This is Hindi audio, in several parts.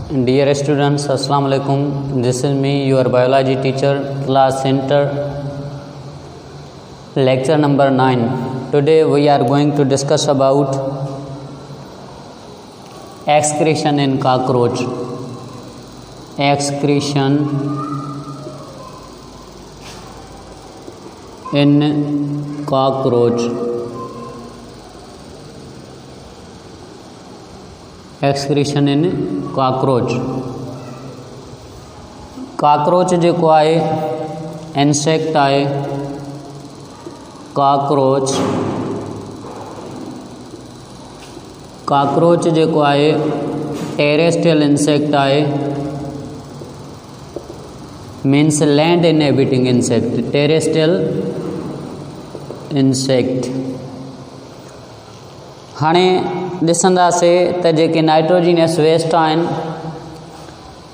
Dear students, Assalamu alaikum. This is me, your biology teacher, class center, lecture number 9. Today we are going to discuss about excretion in cockroach. Excretion in cockroach. Excretion in cockroach. Cockroach जेको आहे इंसेक्ट आहे। कॉकरोच जेको आहे टेरेस्ट्रियल इंसेक्ट आहे। Means land inhabiting insect, terrestrial insect. हाणे ॾिसंदासीं त जेके नाइट्रोजीनियस वेस्ट आहिनि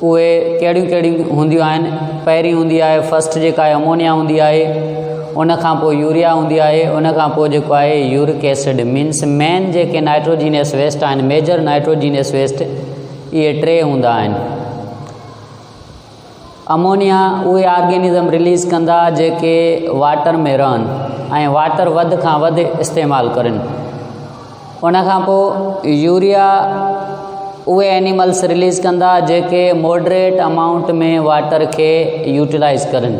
उहे कहिड़ियूं कहिड़ियूं हूंदियूं आहिनि। पहिरीं हूंदी आहे फस्ट जेका आहे अमोनिया हूंदी आहे, उन खां पोइ यूरिया हूंदी आहे, उन खां पोइ जेको आहे यूरिक एसिड। मीन्स मेन जेके नाइट्रोजीनियस वेस्ट आहिनि, मेजर नाइट्रोजीनियस वेस्ट इहे टे हूंदा आहिनि। अमोनिया उहे ऑर्गेनिज़म रिलीज़ कंदा जेके वाटर में रहनि ऐं वाटर वधि खां वधि इस्तेमालु करनि। उन खां पोइ यूरिया उहे एनिमल्स रिलीज़ कंदा जेके मॉडरेट अमाउंट में वाटर खे यूटिलाइज़ करनि।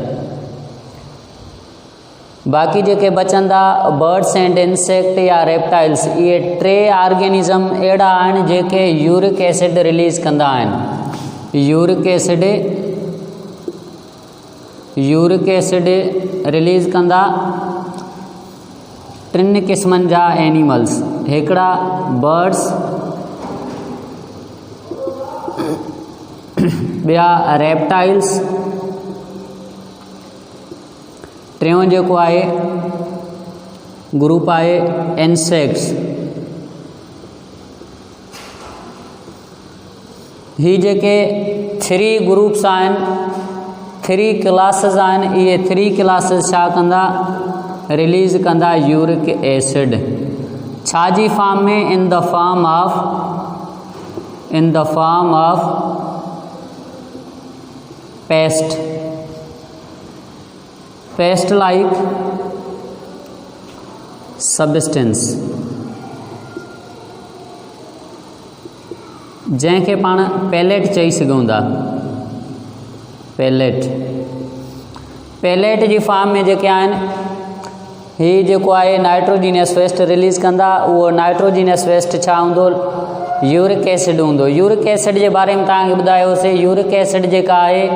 बाक़ी जेके बचंदा बर्ड्स एंड इंसेक्ट या रेप्टाइल्स, इहे टे ऑर्गेनिज़म अहिड़ा आहिनि जेके यूरिक एसिड रिलीज़ कंदा आहिनि। यूरिक एसिड रिलीज़ कंदा टिनि क़िस्मनि जा एनिमल्स, हिकिड़ा बर्ड्स, ॿिया रेप्टाइल्स, टियों जेको आहे ग्रुप आहे इंसेक्ट्स। ही जेके थ्री ग्रुप्स आहिनि, थ्री क्लासिस आहिनि, इहे थ्री क्लासिस छा कंदा, रिलीज़ कंदा यूरिक एसिड। छाजी फॉर्म में, in the form of paste like substance, जंहिंखे पाण पेलेट चई सघूं था। पेलेट जी फॉर्म में जेके आहिनि, ही जेको आहे नाइट्रोजीनियस वेस्ट रिलीज़ कंदा। उहो नाइट्रोजीनियस वेस्ट छा हूंदो, यूरिक एसिड हूंदो। यूरिक एसिड जे बारे में तव्हांखे ॿुधायोसीं। यूरिक एसिड जेका आहे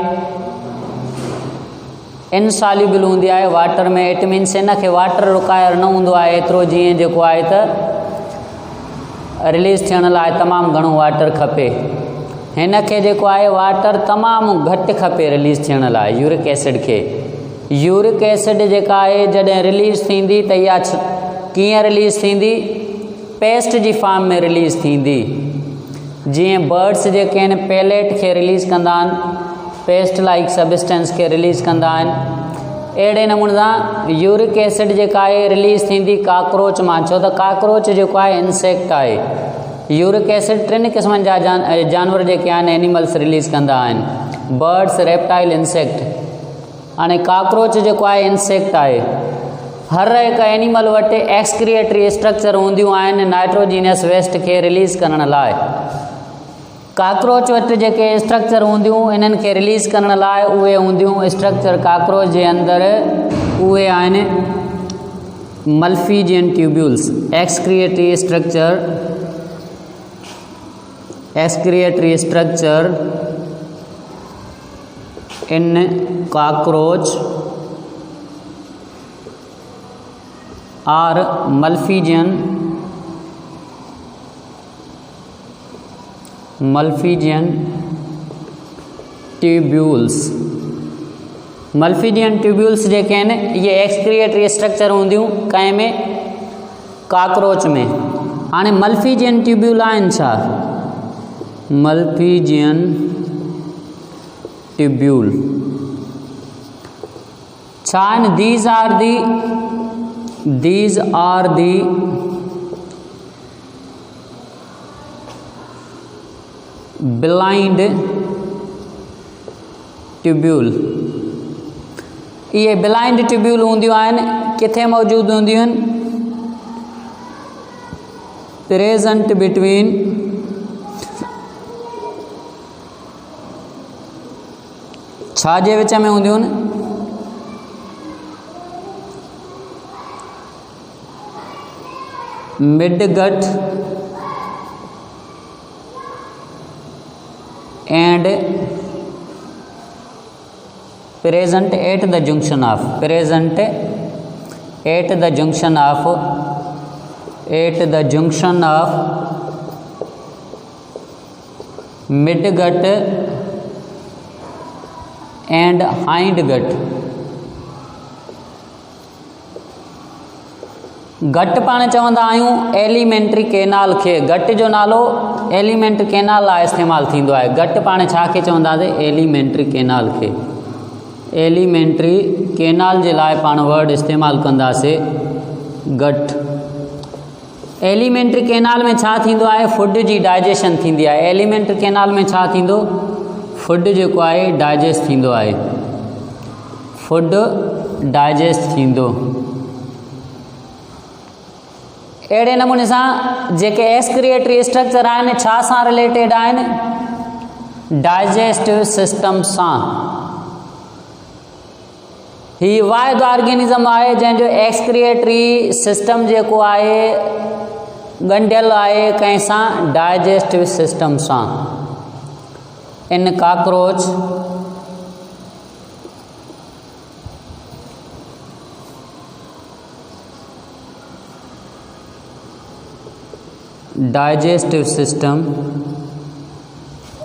इनसॉल्युबल हूंदी आहे वाटर में। इट मीन्स इन खे वाटर रुकायर न हूंदो आहे एतिरो, जीअं जेको आहे त रिलीज़ थियण लाइ तमामु घणो वाटर खपे। हिन खे जेको आहे वाटर तमामु घटि खपे रिलीज़ थियण लाइ, यूरिक एसिड खे। यूरिक एसिड जेका आहे जॾहिं रिलीज़ थींदी त इहा कीअं रिलीज़ थींदी, पेस्ट जी फॉर्म में रिलीज़ थींदी। जीअं बर्ड्स जेके आहिनि पेलेट खे रिलीज़ कंदा आहिनि, पेस्ट लाइक सब्सटेंस खे रिलीज़ कंदा आहिनि, अहिड़े नमूने सां यूरिक एसिड जेका आहे रिलीज़ थींदी कॉकरोच मां। छो त कॉकरोच जेको आहे इंसेक्ट आहे। यूरिक एसिड टिनि क़िस्मनि जा जानवर जेके आहिनि एनिमल्स रिलीज़ कंदा आहिनि, बर्ड्स, रेप्टाइल, इंसेक्ट। हाणे कॉकरोच जेको आहे इंसेक्ट आहे। हर हिकु एनिमल वटि एक्सक्रिएटरी स्ट्रक्चर हूंदियूं आहिनि नाइट्रोजीनियस वेस्ट खे रिलीज़ करण लाइ। कॉकरोच वटि जेके स्ट्रक्चर हूंदियूं इन्हनि खे रिलीज़ करण लाइ, उहे हूंदियूं स्ट्रक्चर कॉकरोच जे अंदरि, उहे आहिनि Malpighian tubules. Excretory structure in cockroach are Malpighian tubules। Malpighian tubules जेके आहिनि इहे एक्सक्रिएटरी स्ट्रक्चर हूंदियूं कंहिं में, कॉकरोच में। हाणे मल्फीजियन ट्यूब्यूल आहिनि छा, मल्फीजियन ट्यूब्यूल छा आहिनि, these are the blind tubule. ये ब्लाइंड ट्यूब्यूल हूंदियूं आहिनि किथे मौजूदु हूंदियूं आहिनि? प्रेजेंट बिटवीन छा जे विच में हूंदियूं आहिनि? Mid gut and present at the junction of mid gut and hind gut। गट पाण चवंदा आहियूं एलिमेंट्री कैनाल खे। गट जो नालो एलिमेंट्री कैनाल लाइ इस्तेमालु थींदो आहे। गट पाण छा खे चवंदासीं? एलिमेंट्री कैनाल खे। एलिमेंट्री कैनाल जे लाइ पाण वर्ड इस्तेमालु कंदासीं गट। एलिमेंट्री कैनाल में छा थींदो आहे? फूड जी डाइजेशन थींदी आहे। एलिमेंट्री कैनाल में छा थींदो? फूड जेको आहे डाइजेस्ट थींदो आहे। फूड डाइजेस्ट थींदो। अहिड़े नमूने सां जेके एक्सक्रिएटरी स्ट्रक्चर आहिनि छा सां रिलेटेड आहिनि? डाइजेस्टिव सिस्टम सां। ही वाहिद ऑर्गेनिज़म आहे जंहिंजो एक्सक्रिएटरी सिस्टम जेको आहे ॻंढियल आहे कंहिं सां? डाइजेस्टिव सिस्टम सां। इन cockroach digestive system,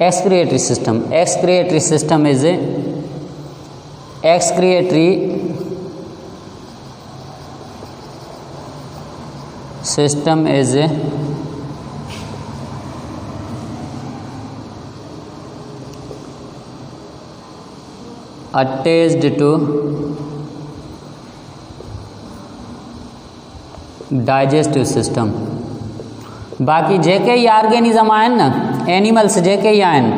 excretory system is attached to digestive system। बाक़ी जेके ई ऑर्गेनिज़म आहिनि न, एनिमल्स जेके ई आहिनि,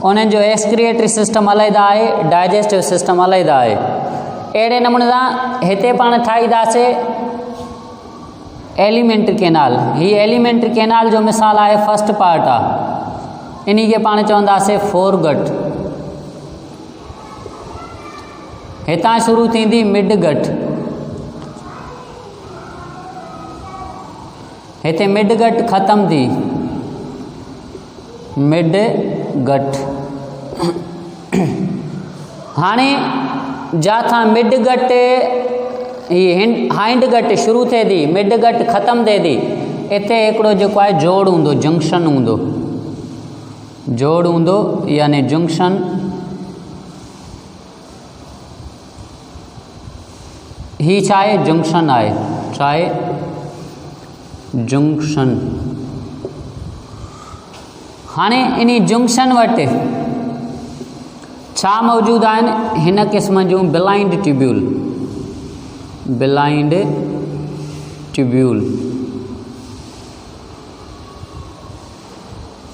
उन्हनि जो एक्सक्रिएटरी सिस्टम अलॻि आहे, डाइजेस्टिव सिस्टम अलॻि आहे। अहिड़े नमूने सां हिते पाण ठाहींदासीं एलिमेंट्री कैनाल। हीअ एलिमेंट्री कैनाल जो मिसाल आहे, फर्स्ट पार्ट आहे, इन खे पाण चवंदासीं फोरगट। हितां शुरू थींदी मिडगट। हिते मिडगट ख़तम थी, मिडगट। हाणे जाथां मिडगट हाइंडगट शुरू थिए थी, मिडगट ख़तम थिए थी, हिते हिकिड़ो जेको आहे जोड़ हूंदो, जंक्शन हूंदो, जोड़ हूंदो यानी जंक्शन। ही छा आहे? जंक्शन आहे। छा आहे? जंक्शन। हाणे इन्ही जंक्शन वटि छा मौजूदु आहिनि? हिन क़िस्म जूं blind tubule. Blind tubule,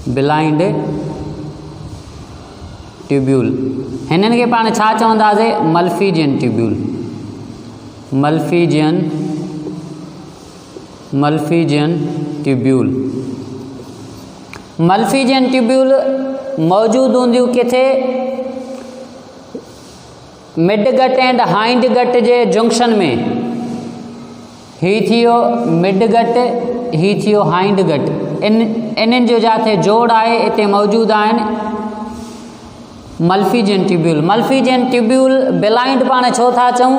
blind tubule. हिननि खे पाण छा चवंदासीं? मल्फीजियन ट्यूब्यूल। मल्फीजियन ट्यूब्यूल। मल्फीजियन ट्यूब्यूल मौजूदु हूंदियूं किथे? Midgut and hindgut J junction में। ही थियो मिडगट, ही थियो हाइंडगट। इन्हनि जो जिथे जोड़ आहे हिते मौजूदु आहिनि मल्फीजियन ट्यूब्यूल। मल्फीजियन ट्यूब्यूल ब्लाइंड पाण छो था चऊं?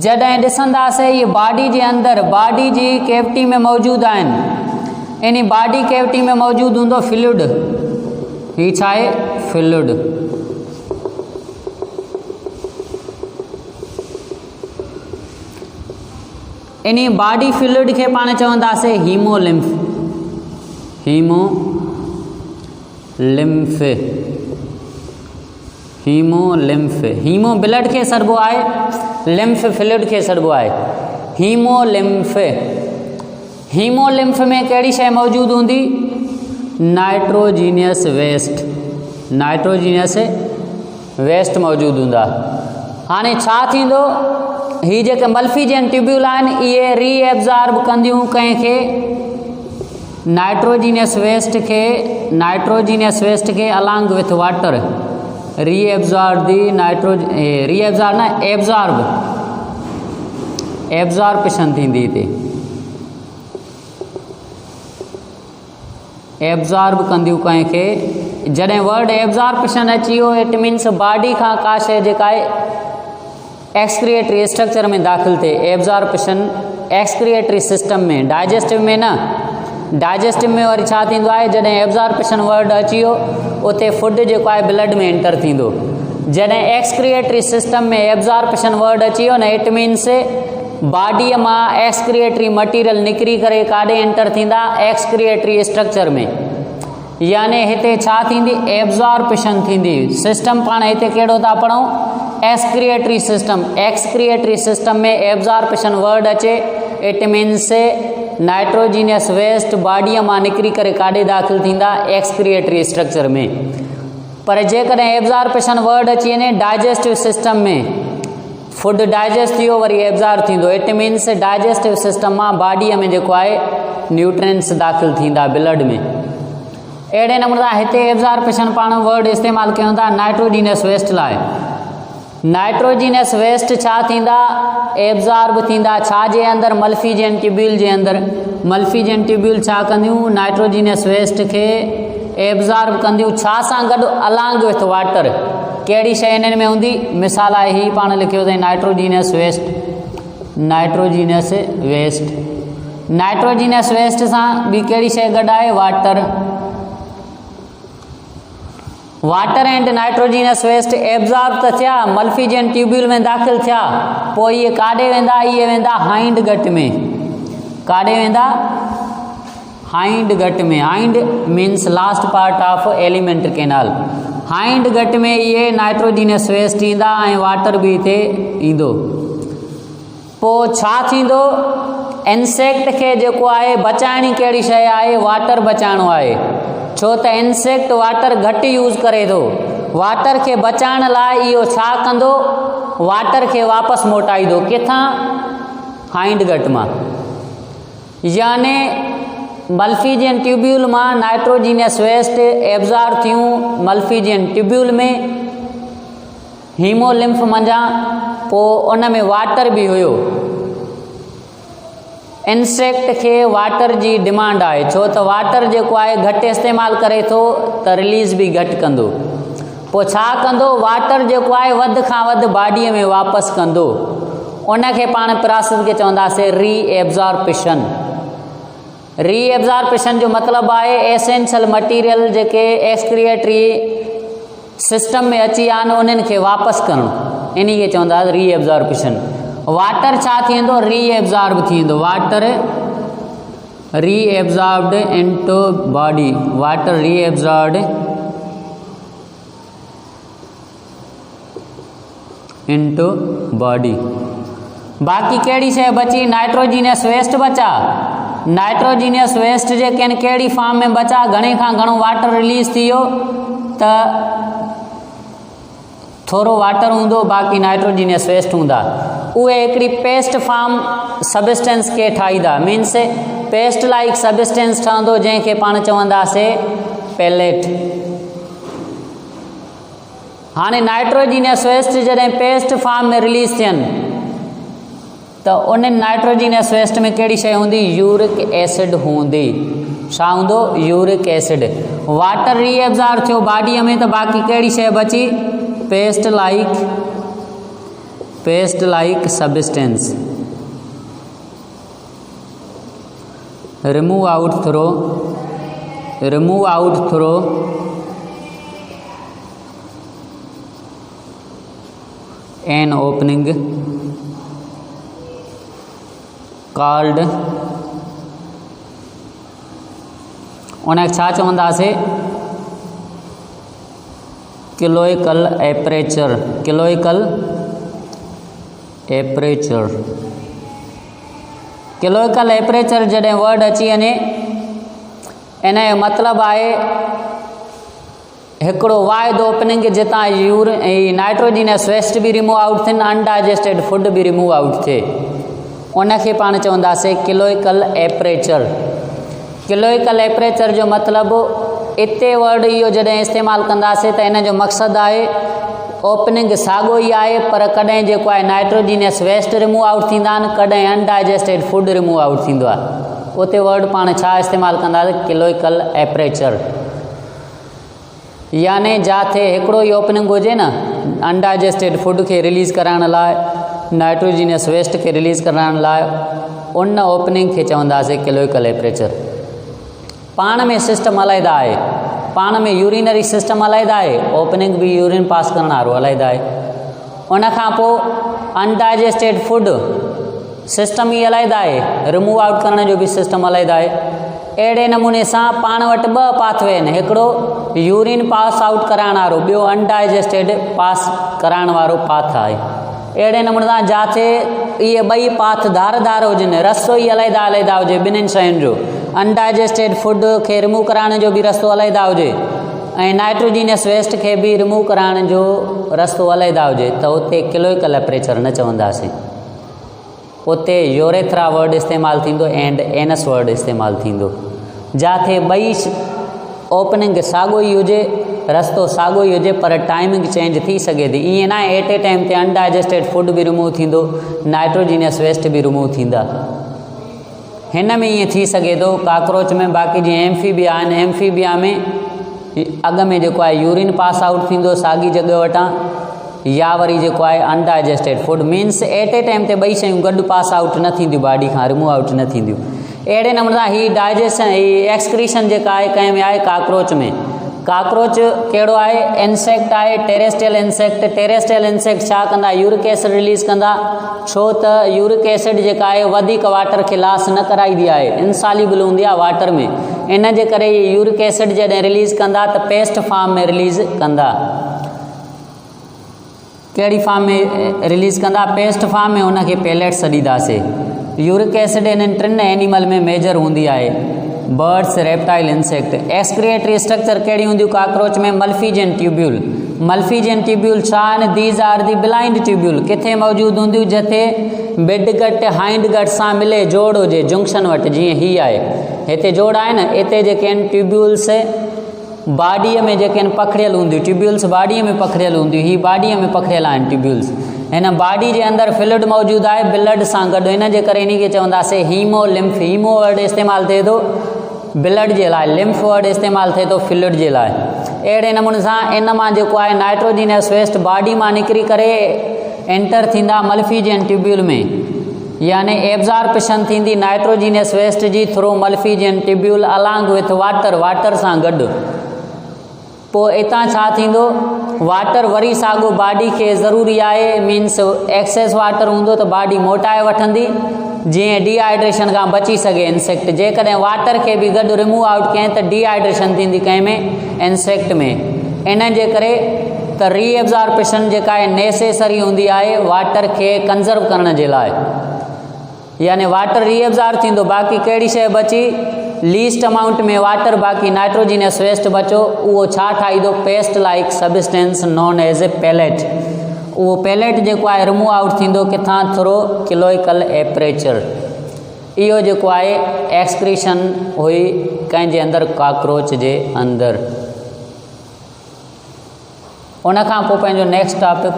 जॾहिं ॾिसंदासीं इहे बॉडी जे अंदरि, बॉडी जी कैविटी में मौजूदु आहिनि। इन बॉडी कैविटी में मौजूदु हूंदो फ्लूइड। ही छा आहे? फ्लूइड। इन बॉडी फ्लूइड खे पाण चवंदासीं हीमोलिम्फ। हीमोलिम्फ। हीमो ब्लड खे सॾिबो आहे, लिम्फ फ्लूइड खे सॾिबो आहे। हीमोलिम्फ। हीमोलिम्फ में कहिड़ी शइ मौजूदु हूंदी? नाइट्रोजीनियस वेस्ट मौजूदु हूंदा। हाणे छा थींदो, ही जेके मल्फीजियन ट्यूब्यूल आहिनि इहे रीएब्ज़ॉर्ब कंदियूं कंहिंखे नाइट्रोजीनियस वेस्ट खे अलॉन्ग विथ वाटर एब्ज़ॉर्प्शन थींदी हिते, एब्ज़ॉर्ब कंदियूं कंहिंखे। जॾहिं वर्ड एब्ज़ॉर्प्शन अची वियो इट मीन्स बॉडी खां का शइ जेका आहे एक्सक्रिएटरी स्ट्रक्चर में दाख़िल थिए। एब्ज़ॉर्प्शन एक्सक्रिएटरी सिस्टम में, डाइजेस्टिव में न, डाइजेस्टिव में वरी छा थींदो आहे, जॾहिं एब्ज़ॉर्प्शन वर्ड अची वियो उते फूड जेको आहे ब्लड में एंटर थींदो। जॾहिं एक्सक्रिएटरी सिस्टम में एब्ज़ॉर्प्शन वर्ड अची वियो न इट मीन्स बॉडीअ मां एक्सक्रिएटरी मटीरियल निकिरी करे काॾे एंटर थींदा, एक्सक्रिएटरी स्ट्रक्चर में। यानी हिते छा थींदी, एब्ज़ॉर्प्शन थींदी। सिस्टम पाण हिते कहिड़ो था पढ़ूं, एक्सक्रिएटरी सिस्टम। एक्सक्रिएटरी सिस्टम में एब्ज़ॉर्प्शन वर्ड अचे इट मीन्स नाइट्रोजीनियस वेस्ट बॉडीअ मां निकिरी करे काॾे दाख़िल थींदा, एक्सक्रिएटरी स्ट्रक्चर में। पर जेकॾहिं एब्ज़ॉर्प्शन वर्ड अची वञे डाइजेस्टिव सिस्टम में, फूड डाइजेस्ट थियो वरी एब्ज़ॉर्ब थींदो, इट मीन्स डाइजेस्टिव सिस्टम मां बॉडीअ में जेको आहे न्यूट्रिएंट्स दाख़िल थींदा ब्लड में। अहिड़े नमूने सां हिते एब्ज़ॉर्प्शन पाण वर्ड इस्तेमालु कयूं था नाइट्रोजीनियस वेस्ट लाइ। नाइट्रोजीनियस वेस्ट छा थींदा, एब्ज़ॉर्ब थींदा छा जे अंदरि, मल्फीजियन ट्यूब्यूल जे अंदरि। मल्फीजियन ट्यूब्यूल छा कंदियूं, नाइट्रोजीनियस वेस्ट खे एब्ज़ॉर्ब कंदियूं छा सां गॾु, अलॉन्ग विथ वाटर। कहिड़ी शइ इन्हनि में हूंदी, मिसाल आहे ही पाण लिखियो अथई नाइट्रोजीनियस वेस्ट। नाइट्रोजीनियस वेस्ट सां ॿी कहिड़ी शइ गॾु आहे, water and nitrogenous waste absorb त थिया, मल्फीजियन ट्यूब्यूल में दाख़िल थिया, पोइ इहे काॾे वेंदा, इहे वेंदा हाइंड गट में। काॾे वेंदा, हाइंड गट में। Hind means last part of alimentary canal. Hind gut में इहे नाइट्रोजीनियस वेस्ट ईंदा ऐं वाटर बि हिते ईंदो। पोइ छा थींदो, इंसेक्ट खे जेको आहे बचाइणी कहिड़ी शइ आहे, वाटर बचाइणो आहे। छो त इंसेक्ट वाटर घटि यूज़ करे थो। वाटर खे बचाइण लाइ इहो छा कंदो, वाटर खे वापसि मोटाईंदो, किथां, हाइंड गट मां। याने मल्फीजियन ट्यूब्यूल मां नाइट्रोजीनियस वेस्ट एब्ज़ॉर्ब थियूं मल्फीजियन ट्यूब्यूल में, हीमोलिम्फ मंझां, पोइ उन में वाटर बि हुयो। इंसेक्ट खे वाटर जी डिमांड आहे, छो त वाटर जेको आहे घटि इस्तेमालु करे थो त रिलीज़ बि घटि कंदो। पोइ छा कंदो, वाटर जेको आहे वधि खां वधि बॉडीअ में वापसि कंदो। उनखे पाण प्रोसेस खे चवंदासीं रीएब्ज़ॉर्प्शन। रीएब्ज़ॉर्प्शन जो मतिलबु आहे एसेंशियल मटीरियल जेके एक्सक्रिएटरी सिस्टम में अची विया आहिनि उन्हनि खे वापसि करणु, इन खे चवंदासीं रीएब्ज़ॉर्प्शन। वाटर छा थींदो, रीएब्ज़ॉर्ब थींदो। Water reabsorbed into body, water reabsorbed into body. बाक़ी कहिड़ी शइ बची, नाइट्रोजीनियस वेस्ट बचा। नाइट्रोजीनियस वेस्ट जेके आहिनि कहिड़ी फॉर्म में बचा, घणे खां घणो वाटर रिलीज़ थी वियो त थोरो वाटर हूंदो, बाक़ी नाइट्रोजीनियस वेस्ट हूंदा। उहे हिकिड़ी पेस्ट फॉर्म सबस्टेंस खे ठाहींदा, मीन्स पेस्ट लाइक सबस्टेंस ठहंदो जंहिंखे पाण चवंदासीं पेलेट। हाणे नाइट्रोजीनियस वेस्ट जॾहिं पेस्ट फॉर्म में रिलीज़ थियनि त उन नाइट्रोजीनियस वेस्ट में कहिड़ी शइ हूंदी, यूरिक एसिड हूंदी। छा हूंदो, यूरिक एसिड। वाटर रीएब्ज़ॉर्ब थियो बॉडीअ में त बाक़ी कहिड़ी शइ बची, paste like substance. Remove out through an opening called, उनखे छा चवंदासीं, क्लोइकल एपरेचर। क्लोइकल एपरेचर जॾहिं वर्ड अची वञे इन जो मतिलबु आहे हिकिड़ो वाइड ओपनिंग जितां नाइट्रोजीनियस वेस्ट बि रिमूव आउट थियनि, अनडाइजेस्टेड फूड बि रिमूव आउट थिए, उनखे पाण चवंदासीं किलोइकल एपरेचर। किलोइकल एपरेचर जो मतिलबु इते वर्ड इहो जॾहिं इस्तेमालु कंदासीं त इन जो मक़सदु आहे ओपनिंग साॻियो ई आहे, पर कॾहिं जेको आहे नाइट्रोजीनियस वेस्ट रिमूव आउट थींदा आहिनि, कॾहिं अनडाइजेस्टेड फूड रिमूव आउट थींदो आहे। उते वर्ड पाण छा इस्तेमालु कंदासीं, किलोइकल एपरेचर। याने जिथे हिकिड़ो ई ओपनिंग हुजे न अनडाइजेस्टेड फूड खे रिलीज़ कराइण लाइ, नाइट्रोजीनियस वेस्ट खे रिलीज़ कराइण लाइ, उन ओपनिंग खे चवंदासीं किलोइकल एपरेचर। पाण में सिस्टम अलॻि आहे, पाण में यूरिनरी सिस्टम अलॻि आहे, ओपनिंग बि यूरिन पास करण वारो अलॻि आहे। उनखां पोइ अनडाइजेस्टेड फूड सिस्टम ई अलॻि आहे, रिमूव आउट करण जो बि सिस्टम अलॻि आहे। अहिड़े नमूने सां पाण वटि ॿ पाथवे आहिनि, हिकिड़ो यूरिन पास आउट कराइण वारो, ॿियो अनडाइजेस्टेड पास कराइण वारो पाथ आहे। अहिड़े नमूने सां जिथे इहे ॿई पाथ धारदार हुजनि, रस्तो ई अलॻि अलॻि हुजे ॿिन्हिनि शयुनि जो, अनडाइजेस्टेड फूड खे रिमूव कराइण जो बि रस्तो अलॻि हुजे ऐं नाइट्रोजीनियस वेस्ट खे बि रिमूव कराइण जो रस्तो अलॻि हुजे, त उते किलोइकल एपरेचर न चवंदासीं, उते यूरेथ्रा वर्ड इस्तेमालु थींदो एंड एनस वर्ड इस्तेमालु थींदो। जिथे ॿई ओपनिंग साॻियो ई हुजे, रस्तो साॻियो ई हुजे, पर टाइमिंग चेंज थी सघे थी। ईअं न एट ए टाइम ते अनडाइजेस्टेड फूड बि रिमूव थींदो, नाइट्रोजीनियस वेस्ट बि रिमूव थींदा। हिन में ईअं थी सघे थो काकरोच में, बाक़ी जीअं एम्फीबिया आहिनि, एम्फीबिया में अॻ में जेको आहे यूरिन पास आउट थींदो साॻी जॻह वटां, या वरी जेको आहे undigested food means at a time ते ॿई शयूं गॾु पास आउट न थींदियूं, बॉडी खां रिमूव आउट न थींदियूं। अहिड़े नमूने सां हीअ डाइजेशन, हीअ एक्सक्रीशन जेका आहे कंहिं में आहे काकरोच में। काकरोच कहिड़ो आहे, इंसेक्ट आहे, टेरेस्ट्रियल इंसेक्ट। टेरेस्ट्रियल इंसेक्ट छा कंदा, यूरिक एसिड रिलीज़ कंदा, छो त यूरिक एसिड जेका आहे वधीक वाटर खे लॉस न कराईंदी आहे, इनसॉल्युबल हूंदी आहे वाटर में। इन जे करे यूरिक एसिड जॾहिं रिलीज़ कंदा त पेस्ट फॉर्म में रिलीज़ कंदा। कहिड़ी फॉर्म में रिलीज़ कंदा, पेस्ट फॉर्म में, उनखे पेलेट्स ॾींदासीं। यूरिक एसिड इन्हनि टिनि एनिमल में मेजर हूंदी आहे, birds, reptile, insect. Excretory structure कहिड़ी हूंदियूं काकरोच में, मल्फीजियन ट्यूब्यूल। मल्फीजियन ट्यूब्यूल छा आहिनि, these are the blind tubule. किथे मौजूदु हूंदियूं, जिथे मिड गट हाइंड गट सां मिले जोड़ हुजे, जंक्शन वटि, जीअं हीअ आहे, हिते जोड़ आहे न, हिते जेके आहिनि ट्यूब्यूल्स बॉडीअ में जेके आहिनि पखड़ियल हूंदियूं, ट्यूब्यूल्स बॉडीअ में पखड़ियल हूंदियूं, हीअ बॉडीअ में पखड़ियल आहिनि ट्यूब्यूल्स। हिन बॉडी जे अंदरि फ्लूइड मौजूदु आहे ब्लड सां गॾु, इन जे करे इन खे चवंदासीं हीमो लिम्फ। हीमो वर्ड इस्तेमालु थिए थो ब्लड जे लाइ, लिम्फ वर्ड इस्तेमालु थिए थो फ्लूइड जे लाइ। अहिड़े नमूने सां इन मां जेको आहे नाइट्रोजीनियस वेस्ट बॉडी मां निकिरी करे एंटर थींदा मल्फीजियन ट्यूब्यूल में, यानी एब्ज़ॉर्प्शन थींदी नाइट्रोजीनियस वेस्ट जी through Malpighian tubule along with water, water सां गॾु। पोइ हितां छा थींदो, वाटर वरी साॻियो बॉडी खे ज़रूरी आहे, मीन्स एक्सेस वाटर हूंदो त बॉडी मोटाए वठंदी, जीअं डिहाइड्रेशन खां बची सघे इंसेक्ट। जेकॾहिं वाटर खे बि गॾु रिमूव आउट कयईं त डिहाइड्रेशन थींदी कंहिं में, इंसेक्ट में। इन जे करे त रीएब्ज़ॉर्प्शन जेका आहे नेसेसरी हूंदी आहे वाटर खे कंज़र्व करण जे लाइ, यानी वाटर रीएब्ज़ॉर्ब थींदो, बाक़ी कहिड़ी शइ बची, लीस्ट अमाउंट में वाटर, बाक़ी नाइट्रोजीनियस वेस्ट बचो, उहो छा ठाहींदो, paste like substance known as a pellet. उहो पैलेट जेको आहे रिमूव आउट थींदो किथां, थ्रू किलोइकल एपरेचर। इहो जेको आहे एक्सक्रीशन हुई कंहिंजे अंदरि, काकरोच जे अंदरि। उनखां पोइ पंहिंजो नेक्स्ट टॉपिक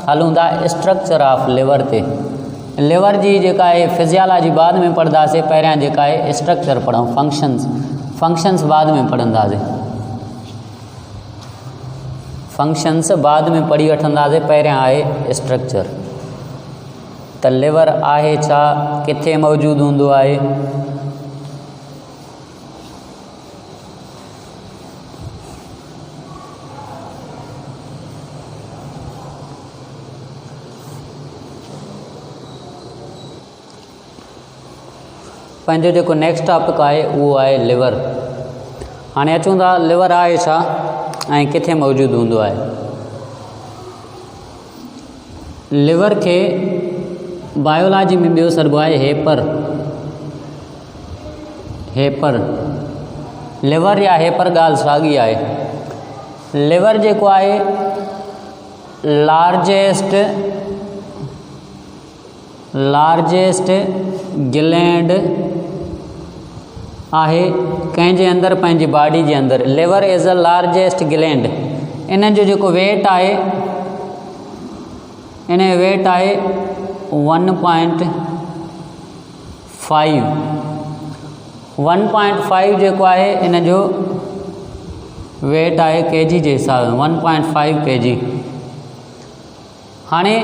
हलूं था स्ट्रक्चर ऑफ लिवर ते। लिवर जी जेका आहे फिजियोलॉजी बाद में पढ़ंदासीं, पहिरियां जेका आहे स्ट्रक्चर पढ़ूं, फंक्शंस बाद में पढ़ंदासीं, फंक्शंस बाद में पढ़ी वठंदासीं, पहिरियां आहे स्ट्रक्चर। त लिवर आहे छा, किथे मौजूदु हूंदो आहे, पंहिंजो जेको नेक्स्ट टॉपिक आहे उहो आहे लिवर। हाणे अचूं था लिवर आहे छा ऐं किथे मौजूदु हूंदो आहे। लिवर खे बायोलॉजी में ॿियो सरबो आहे हेपर। लिवर या है पर ॻाल्हि साॻी आहे। लिवर जेको आहे लार्जेस्ट ग्लैंड आहे कंहिंजे अंदरि, पंहिंजी बॉडी जे अंदरि। Liver is a largest gland. इन जो जेको वेट आहे, इन जो वेट आहे 1.5 जेको आहे इन जो वेट आहे केजी जे हिसाब सां 1.5 kg। हाणे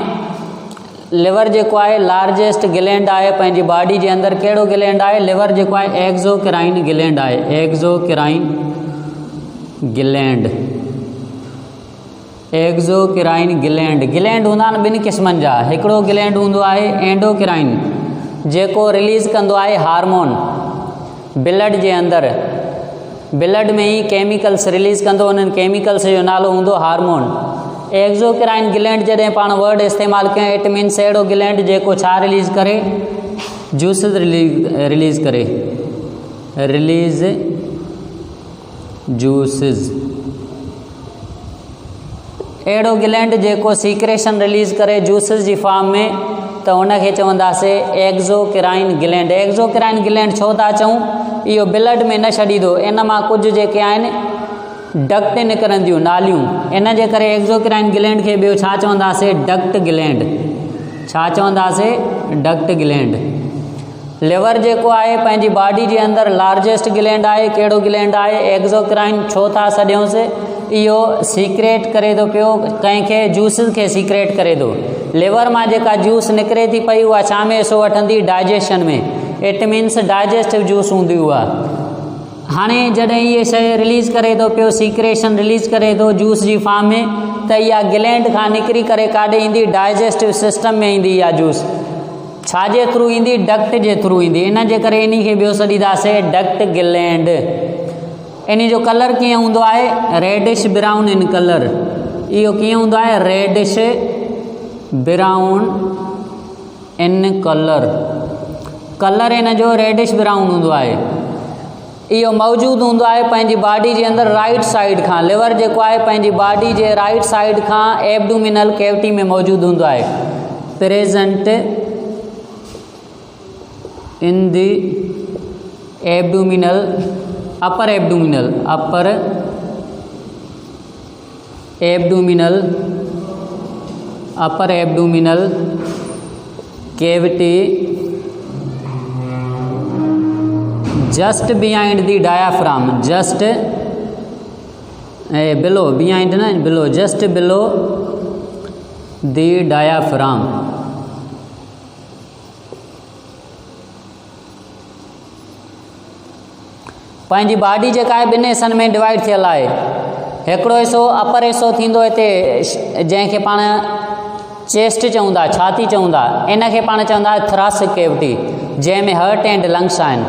लिवर जेको आहे लार्जेस्ट ग्लैंड आहे पंहिंजी बॉडी जे अंदरि। कहिड़ो ग्लैंड आहे? लिवर जेको आहे एक्ज़ोक्राइन ग्लैंड आहे। एक्ज़ोक्राइन ग्लैंड हूंदा आहिनि ॿिनि क़िस्मनि जा। हिकिड़ो ग्लैंड हूंदो आहे एंडोक्राइन, जेको रिलीज़ कंदो आहे हार्मोन ब्लड जे अंदरि। ब्लड में ई केमिकल्स रिलीज़ कंदो, उन्हनि केमिकल्स जो नालो हूंदो हार्मोन। एक्ज़ोक्राइन ग्लैंड जॾहिं पाण वर्ड इस्तेमालु कयूं, इट मीन्स अहिड़ो ग्लैंड जेको छा रिलीज़ करे? जूसिस रिलीज़ करे, जूसिस। अहिड़ो ग्लैंड जेको सीक्रेशन रिलीज़ करे जूसिस जी फॉर्म में, त उनखे चवंदासीं एक्ज़ोक्राइन ग्लैंड। एक्ज़ोक्राइन ग्लैंड छो था चऊं? इहो ब्लड में न छॾींदो, इन मां कुझु जेके आहिनि डक्ट निकिरंदियूं, नालियूं। इन जे करे एक्ज़ोक्राइन ग्लैंड खे ॿियो छा चवंदासीं? Duct gland. छा चवंदासीं? Duct gland. लिवर जेको आहे पंहिंजी बॉडी जे अंदरि लार्जेस्ट ग्लैंड आहे। कहिड़ो ग्लैंड आहे? एक्ज़ोक्राइन। छो था सॾियूंसि? इहो सीक्रेट करे थो पियो कंहिंखे, जूसिस खे सीक्रेट करे थो। लिवर मां जेका जूस निकिरे थी पई उहा छा में हिसो वठंदी? डाइजेशन में। इट मीन्स डाइजेस्टिव जूस हूंदी उहा। हाणे जॾहिं इहे शइ रिलीज़ करे थो पियो, सीक्रेशन रिलीज़ करे थो जूस जी फॉर्म में, त इहा ग्लैंड खां निकिरी करे काॾे ईंदी? डाइजेस्टिव सिस्टम में ईंदी इहा जूस। छाजे थ्रू ईंदी? डक्ट जे थ्रू ईंदी। इन जे करे इन खे ॿियो सॾींदासीं डक्ट ग्लैंड। इन जो कलर कीअं हूंदो आहे? Reddish brown in colour. इहो कीअं हूंदो आहे? Reddish brown in colour. Colour इन जो रेडिश ब्राउन हूंदो आहे। इहो मौजूदु हूंदो आहे पंहिंजी बॉडी जे अंदरि राइट साइड खां। लिवर जेको आहे पंहिंजी बॉडी जे राइट साइड खां एब्डोमिनल कैविटी में मौजूदु हूंदो आहे। Present in the abdominal, upper abdominal cavity just behind the diaphragm. Just below, behind ना, below, just below the diaphragm. पंहिंजी बॉडी जेका आहे ॿिनि हिसनि में डिवाइड थियल आहे। हिकिड़ो हिसो अपर हिसो थींदो हिते, जंहिंखे पाण चेस्ट चऊं था, छाती चऊं था। इन खे पाण चवंदा थोरासिक कैविटी, जंहिंमें हार्ट एंड लंग्स आहिनि।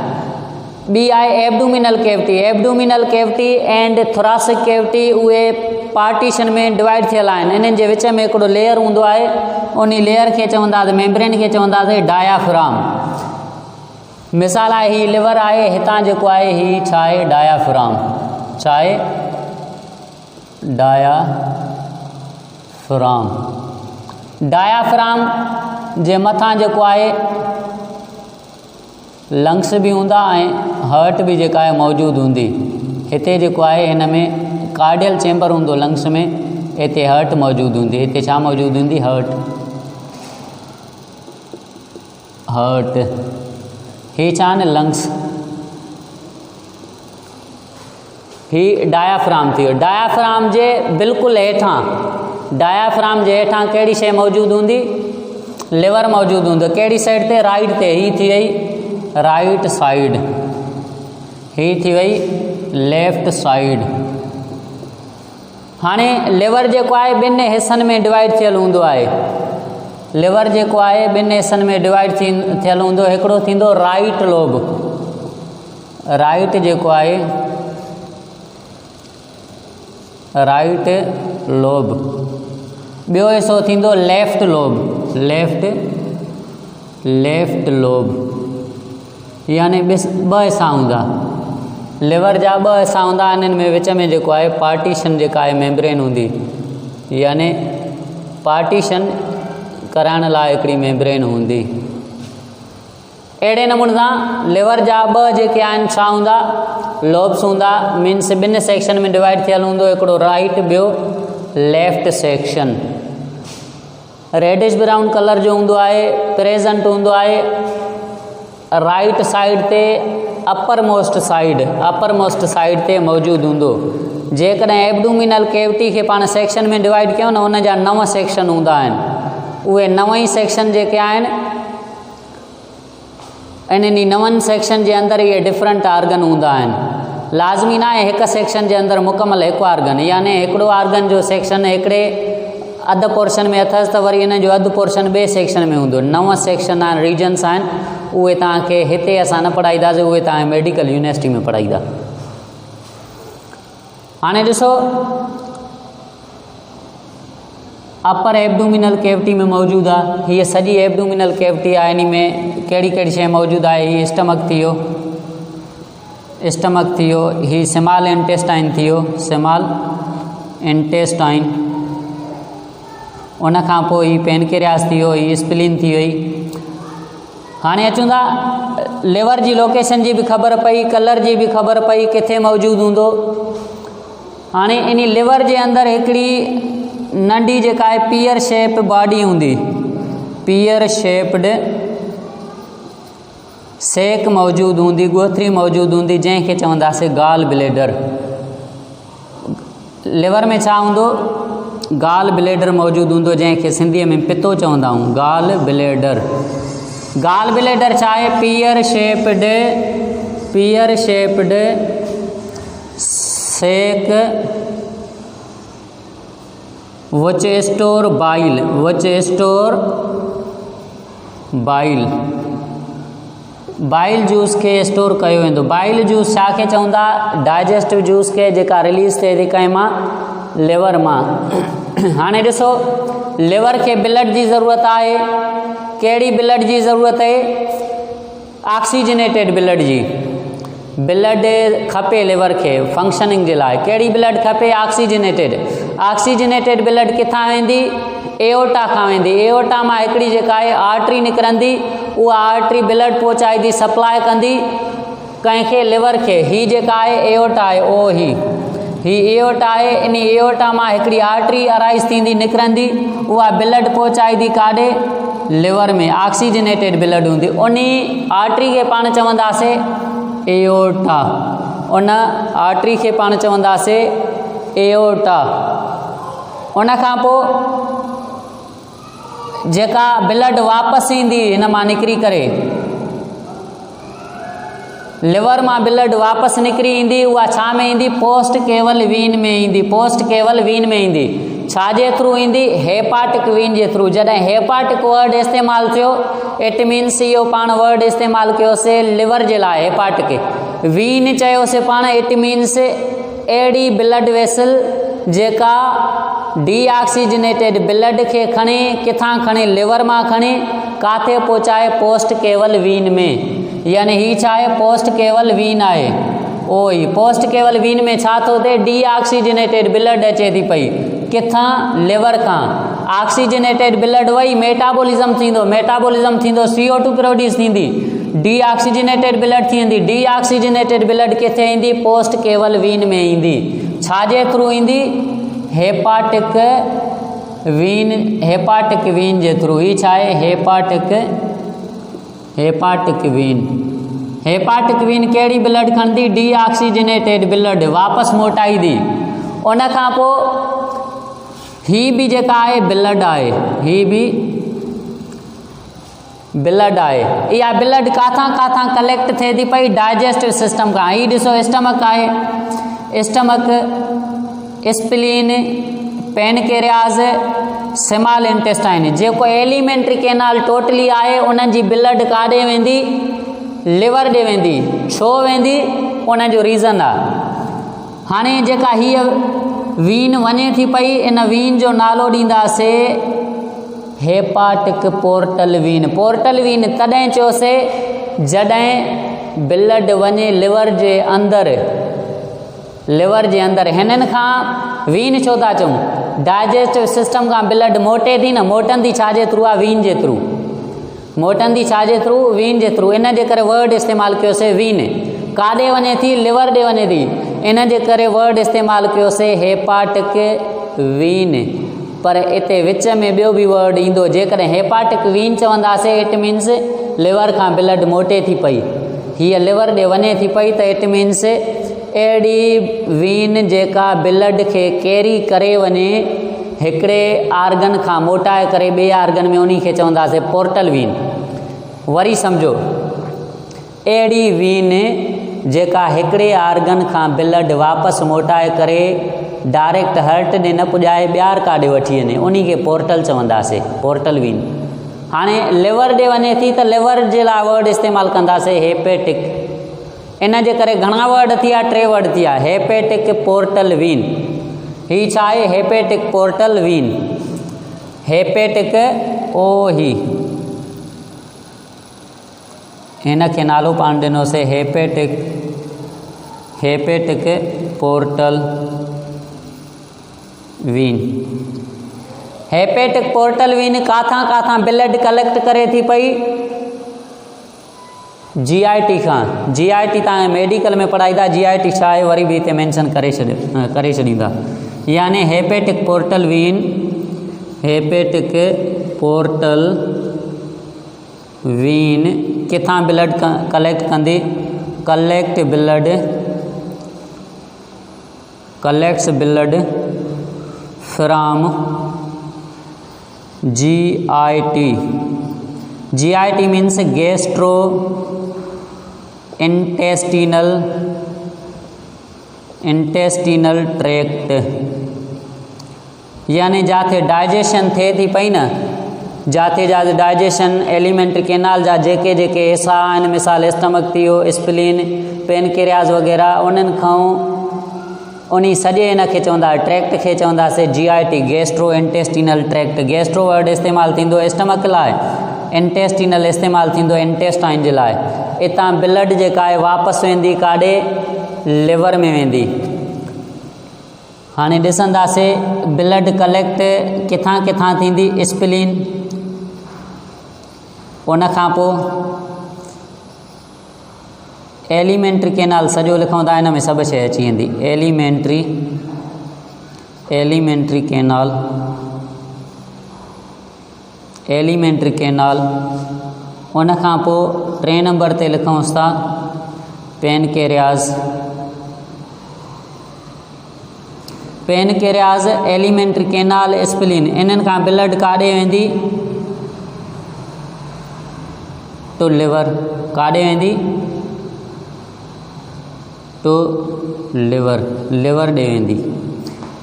ॿी आहे abdominal cavity. Abdominal cavity and thoracic cavity उहे पार्टीशन में डिवाइड थियल आहिनि। इन्हनि जे विच में हिकिड़ो लेयर हूंदो आहे, उन लेयर खे चवंदासीं, मेम्ब्रेन खे चवंदासीं डायाफ्राम। मिसाल आहे, ही लिवर आहे, हितां जेको आहे ही छा आहे? डायाफ्राम। छा आहे? डायाफ्राम। डायाफ्राम जे मथां जेको आहे लंग्स बि हूंदा ऐं हार्ट बि जेका आहे मौजूदु हूंदी। हिते जेको आहे हिन में कार्डियल चैम्बर हूंदो लंग्स में, हिते हार्ट मौजूदु हूंदी। हिते छा मौजूदु हूंदी? हार्ट। ही छा आहिनि? लंग्स। ही डायाफ्राम थी वियो। डायाफ्राम जे बिल्कुलु हेठां, डायाफ्राम जे हेठां कहिड़ी शइ मौजूदु हूंदी? लिवर मौजूदु हूंदो। कहिड़ी साइड ते? राइट ते। ही थी वई राइट साइड, ही थी वई लेफ्ट साइड। हाणे लिवर जेको आहे ॿिनि हिसनि में डिवाइड थियल हूंदो आहे। लिवर जेको आहे ॿिनि हिसनि में डिवाइड थियल हूंदो। हिकिड़ो थींदो राइट लोब। राइट जेको आहे राइट लोब। ॿियो हिसो थींदो लेफ्ट लोब। लेफ्ट लोब, यानी ॿ हिसा हूंदा। लिवर जा ॿ हिसा हूंदा आहिनि, हिन में विच में जेको आहे पार्टीशन जेका आहे मेम्ब्रेन हूंदी, यानी पार्टीशन कराइण लाइ हिकिड़ी मेम्ब्रेन हूंदी। अहिड़े नमूने सां लिवर जा ॿ जेके आहिनि छा हूंदा, लोब्स हूंदा, मीन्स ॿिनि सेक्शन में डिवाइड थियल हूंदो, हिकिड़ो राइट ॿियो लेफ्ट सेक्शन। रेडिश ब्राउन कलर जो हूंदो आहे, प्रेजेंट हूंदो आहे राइट साइड ते अपर मोस्ट साइड ते मौजूदु हूंदो। जेकॾहिं एब्डोमिनल कैविटी खे पाण सेक्शन में डिवाइड कयूं न, उन जा 9 सेक्शन हूंदा आहिनि। उहे 9 ई सेक्शन जेके आहिनि, इन्हनि 9 सेक्शन जे अंदरि इहे डिफरेंट आर्गन हूंदा आहिनि। लाज़मी न आहे हिकु सेक्शन जे अंदरि मुकमल हिकु आर्गन, यानी हिकिड़ो आर्गन जो सेक्शन हिकिड़े अधु पोर्शन में अथसि त वरी इन जो अधु पोर्शन ॿिए सेक्शन में हूंदो। 9 सेक्शन आहिनि, रीजन्स आहिनि, उहे तव्हांखे हिते असां न पढ़ाईंदासीं, उहे तव्हां मेडिकल यूनिवर्सिटी में पढ़ाईंदा। हाणे ॾिसो, अपर एब्डोमिनल कैविटी में मौजूदु आहे, हीअ सॼी एब्डोमिनल कैविटी आहे, इन में कहिड़ी कहिड़ी शइ मौजूदु आहे। हीअ स्टमक थी वियो, हीअ स्मॉल इंटेस्टाइन थी वियो, स्मॉल इंटेस्टाइन, उनखां पोइ हीअ पेनक्रियास थी वियो, हीअ स्प्लीन थी वई। हाणे अचूं था, लिवर जी लोकेशन जी बि ख़बर पई, कलर जी बि ख़बर पई, किथे मौजूदु हूंदो। हाणे इन लिवर जे अंदरि हिकिड़ी नंढी जेका आहे पियर शेप बॉडी हूंदी, पियर शेप्ड सेक मौजूदु हूंदी, ॻोथरी मौजूदु हूंदी, जंहिंखे चवंदासीं गॉल ब्लैडर। लिवर में छा हूंदो, गॉल ब्लैडर मौजूदु हूंदो, जंहिंखे सिंधीअ में पितो चवंदा आहियूं, गॉल ब्लैडर। गॉल ब्लैडर छा आहे, pear shaped sac which store bile juice खे स्टोर कयो वेंदो। बाइल जूस छा खे चवंदा, डाइजेस्टिव जूस खे, जेका रिलीज़ थिए थी कंहिं मां, लिवर मां। हाणे ॾिसो, लिवर खे ब्लड जी ज़रूरत आहे। कहिड़ी ब्लड जी ज़रूरत आहे, ऑक्सीजनेटेड ब्लड जी। ब्लड खपे लिवर खे फंक्शनिंग जे लाइ। कहिड़ी ब्लड खपे, ऑक्सीजनेटेड ब्लड किथां वेंदी, एओर्टा खां वेंदी। एओर्टा मां हिकिड़ी जेका आहे आर्टरी निकिरंदी, उहा आर्टरी ब्लड पहुचाईंदी, सप्लाई कंदी कंहिंखे, लिवर खे। हीअ जेका आहे एओर्टा आहे, ही एओर्टा आहे। इन एओर्टा मां हिकिड़ी आर्टरी अराइज़ थींदी, निकिरंदी, उहा ब्लड पहुचाईंदी काॾे, लिवर में। ऑक्सीजनेटेड ब्लड हूंदी, उन आर्टरी खे पाण चवंदासीं एओर्टा। उन आर्टरी खे पाण चवंदासीं एओर्टा। उनखां पोइ जेका ब्लड वापसि ईंदी हिन मां निकिरी करे, लिवर मां ब्लड वापसि निकिरी ईंदी, उहा छा में ईंदी, पोस्ट केवल वीन में ईंदी। छाजे थ्रू ईंदी, हेपाटिक वीन जे थ्रू। जॾहिं हेपाटिक वर्ड इस्तेमालु थियो, इट मीन्स इहो पाण वर्ड इस्तेमालु कयोसीं लिवर जे लाइ, हेपाटिक। वीन चयोसीं पाण, इट मीन्स अहिड़ी ब्लड वेसल जेका डीऑक्सीजनेटेड ब्लड खे खणे, किथां खणे, लिवर मां खणे, काथे पहुचाए, पोस्ट केवल वीन में। यानी ही छा आहे, पोस्ट केवल वीन आहे। ओही पोस्ट केवल वीन में छा थो थिए, डीऑक्सीजनेटेड ब्लड अचे थी पई, किथां, लिवर खां। ऑक्सीजनेटेड ब्लड वही मेटाबॉलिज्म थींदो, CO2 प्रोड्यूस थींदी, डीऑक्सीजनेटेड ब्लड थींदी। डीऑक्सीजनेटेड ब्लड किथे ईंदी, पोस्ट केवल वीन में ईंदी। छाजे थ्रू ईंदी, हेपाटिक वीन जे थ्रू। ही छा आहे, हेपाटिक वीन कहिड़ी ब्लड खणंदी, डीऑक्सीजनेटेड ब्लड वापसि मोटाईंदी। उनखां पोइ ही बि जेका आहे ब्लड आहे, इहा ब्लड काथां कलेक्ट थिए थी पई, डाइजेस्टिव सिस्टम खां। ही ॾिसो, स्टमक आहे, stomach, spleen, pancreas, small intestine. जेको एलिमेंट्री कैनाल टोटली आहे, उन्हनि जी ब्लड काॾे वेंदी, लिवर ॾे वेंदी। छो वेंदी, उन जो रीज़न आहे। हाणे जेका हीअ वीन वञे थी पई, इन वीन जो नालो ॾींदासीं hepatic portal vein. Portal vein तॾहिं चयोसीं जॾहिं ब्लड वञे लिवर जे अंदरि, हिननि खां वीन छो था चऊं? डाइजेस्टिव सिस्टम खां ब्लड मोटे थी न, मोटंदी छाजे थ्रू आहे? वीन जे थ्रू। मोटंदी छाजे थ्रू? वीन जे थ्रू। इन जे करे वर्ड इस्तेमालु कयोसीं वीन। काॾे वञे थी? लिवर ॾे वञे थी, इन जे करे वर्ड इस्तेमालु कयोसीं हेपाटिक वीन। पर इते विच में ॿियो बि वर्ड ईंदो, जेकॾहिं हेपाटिक वीन चवंदासीं it means liver Khan blood मोटे थी पई, हीअ लिवर ॾे वञे थी पई, त इट मीन्स अहिड़ी वीन जेका ब्लड खे कैरी करे वञे हिकिड़े आर्गन खां मोटाए करे ॿिए आर्गन में, उन खे चवंदासीं पोर्टल वीन। वरी सम्झो, अहिड़ी वीन जेका हिकिड़े आर्गन खां ब्लड वापसि मोटाए करे डायरेक्ट हार्ट ॾे न पुॼाए ॿियार काॾे वठी वञे, उन खे पोर्टल चवंदासीं, पोर्टल वीन। हाणे लिवर ॾे वञे थी त लिवर जे लाइ वर्ड इस्तेमालु कंदासीं हेपेटिक। इन जे करे घणा वर्ड थी विया? 3 वर्ड थी विया, हेपेटिक पोर्टल वीन। ही छा आहे? Hepatic portal vein. हेपेटिक ओ ही, हिन खे नालो पाण ॾिनोसीं hepatic portal vein. Hepatic portal vein काथां काथां ब्लड कलेक्ट करे थी पई? GIT खां। GIT तव्हां मेडिकल में पढ़ाईंदा, GIT छा आहे वरी बि हिते मेंशन करे छॾींदा। यानी hepatic portal vein, hepatic portal vein किथां ब्लड कलेक्ट कंदी? Collects blood from GIT। GIT means gastrointestinal tract, यानी जाते डाइजेशन थिए थी पई न, जाते डाइजेशन एलिमेंट्री कैनाल जा जेके हिसा आहिनि, मिसाल स्टमक थी वियो, स्प्लीन, पेनक्रियास वग़ैरह, उन्हनि खां उन सॼे इन खे चवंदा ट्रैक्ट खे चवंदासीं GIT, gastro intestinal tract. Gastro word इस्तेमालु थींदो स्टमक लाइ, इंटेस्टिनल इस्तेमालु थींदो इंटेस्टाइन जे लाइ। इतां ब्लड जेका आहे वापसि वेंदी काॾे? लिवर में वेंदी। हाणे ॾिसंदासीं ब्लड कलेक्ट किथां किथां थींदी? स्प्लीन, उन खां पोइ एलिमेंट्री कैनाल, सॼो लिखूं था हिन में सभु शइ अची वेंदी। एलिमेंट्री कैनाल, उन खां पोइ 3 नंबर ते लिखूंसि था पेनक्रियास, एलिमेंट्री कैनाल, स्प्लीन। इन्हनि खां ब्लड काॾे वेंदी? To liver. काॾे वेंदी? टू लिवर ॾे वेंदी।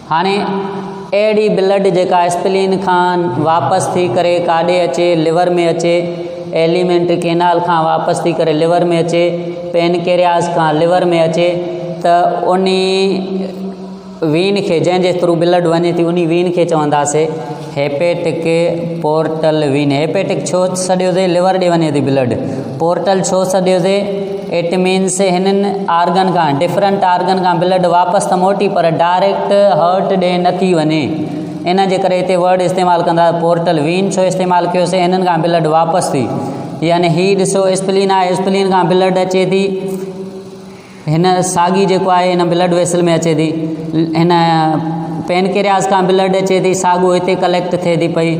हाणे अहिड़ी ब्लड जेका स्प्लीन खां वापसि थी करे काॾे अचे? लिवर में अचे। एलिमेंट्री कैनाल खां वापसि थी करे लिवर में अचे, पेनक्रियास खां लिवर में अचे, त उन वीन खे जंहिंजे थ्रू ब्लड वञे थी, उन वीन खे चवंदासीं हेपेटिक पोर्टल वीन। हेपेटिक छो सॾियोसीं? लिवर ॾे वञे थी ब्लड। पोर्टल छो सॾियोसीं? इट मीन्स हिननि आर्गन खां, डिफरेंट आर्गन खां ब्लड वापसि त मोटी, पर डायरेक्ट हार्ट ॾे नथी वञे, इन जे करे हिते वर्ड इस्तेमालु कंदा पोर्टल वीन। छो इस्तेमालु कयोसीं? हिननि खां ब्लड वापसि थी, यानी हीअ ॾिसो स्प्लीन आहे, स्प्लीन खां ब्लड अचे थी, हिन साॻी जेको आहे हिन ब्लड वेसल में अचे थी, हिन पेनक्रियास खां ब्लड अचे थी, साॻियो हिते कलेक्ट थिए थी पई,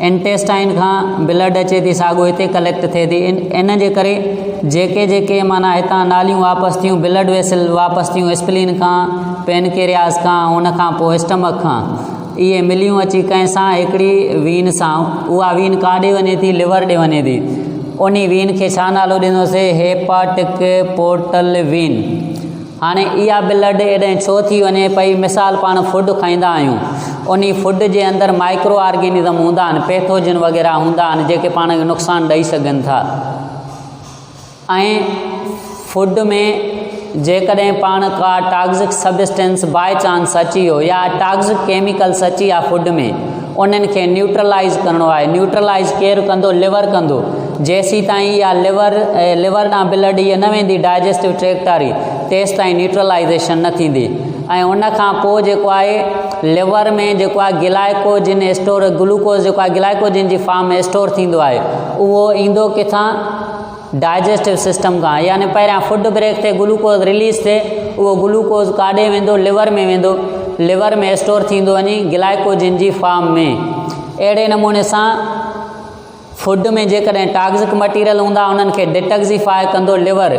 इंटेस्टाइन खां ब्लड अचे थी, साॻियो हिते कलेक्ट थिए थी। इन जे करे जेके माना हितां नालियूं वापसि थियूं, ब्लड वेसल वापसि थियूं स्प्लीन खां, पेनक्रियास खां, उन खां पोइ स्टमक खां, इहे मिलियूं अची कंहिंसां? हिकिड़ी वीन सां। उहा वीन काॾे वञे थी? लिवर ॾे वञे थी। उन वीन खे छा नालो ॾिनोसीं? Hepatic portal vein. हाणे इहा ब्लड एॾे छो थी वञे पई? मिसाल पाण फूड खाईंदा आहियूं, उन फूड जे अंदरि माइक्रो ऑर्गेनिज़म हूंदा आहिनि, पैथोजन वग़ैरह हूंदा आहिनि, जेके पाण खे नुक़सानु ॾेई सघनि था। ऐं फूड में जेकॾहिं पाण का टॉक्सिक सब्सटेंस बाय चांस अची वियो, या टॉक्सिक केमिकल्स अची विया फूड में, उन्हनि खे न्यूट्रलाइज़ करिणो आहे। न्यूट्रलाइज़ केरु कंदो? लिवर कंदो। जेसीं ताईं इहा लिवर ॾांहुं ब्लड इहा न वेंदी डाइजेस्टिव ट्रैक्ट वारी, तेसि ताईं न्यूट्रलाइज़ेशन न थींदी। ऐं उन खां पोइ जेको आहे लिवर में जेको आहे ग्लाइकोजिन स्टोर, ग्लूकोज जेको आहे ग्लाइकोजिन जी फॉर्म में स्टोर थींदो आहे, उहो ईंदो किथां? डाइजेस्टिव सिस्टम खां। यानी पहिरियां फूड ब्रेक ते ग्लूकोज रिलीज़ थिए, उहो ग्लूकोज काॾे वेंदो? लिवर में वेंदो, लिवर में स्टोर थींदो वञी ग्लाइकोजिन जी फॉर्म में। अहिड़े नमूने सां फूड में जेकॾहिं टॉक्सिक मटीरियल हूंदा उन्हनि खे डिटॉक्सिफाई कंदो लिवर।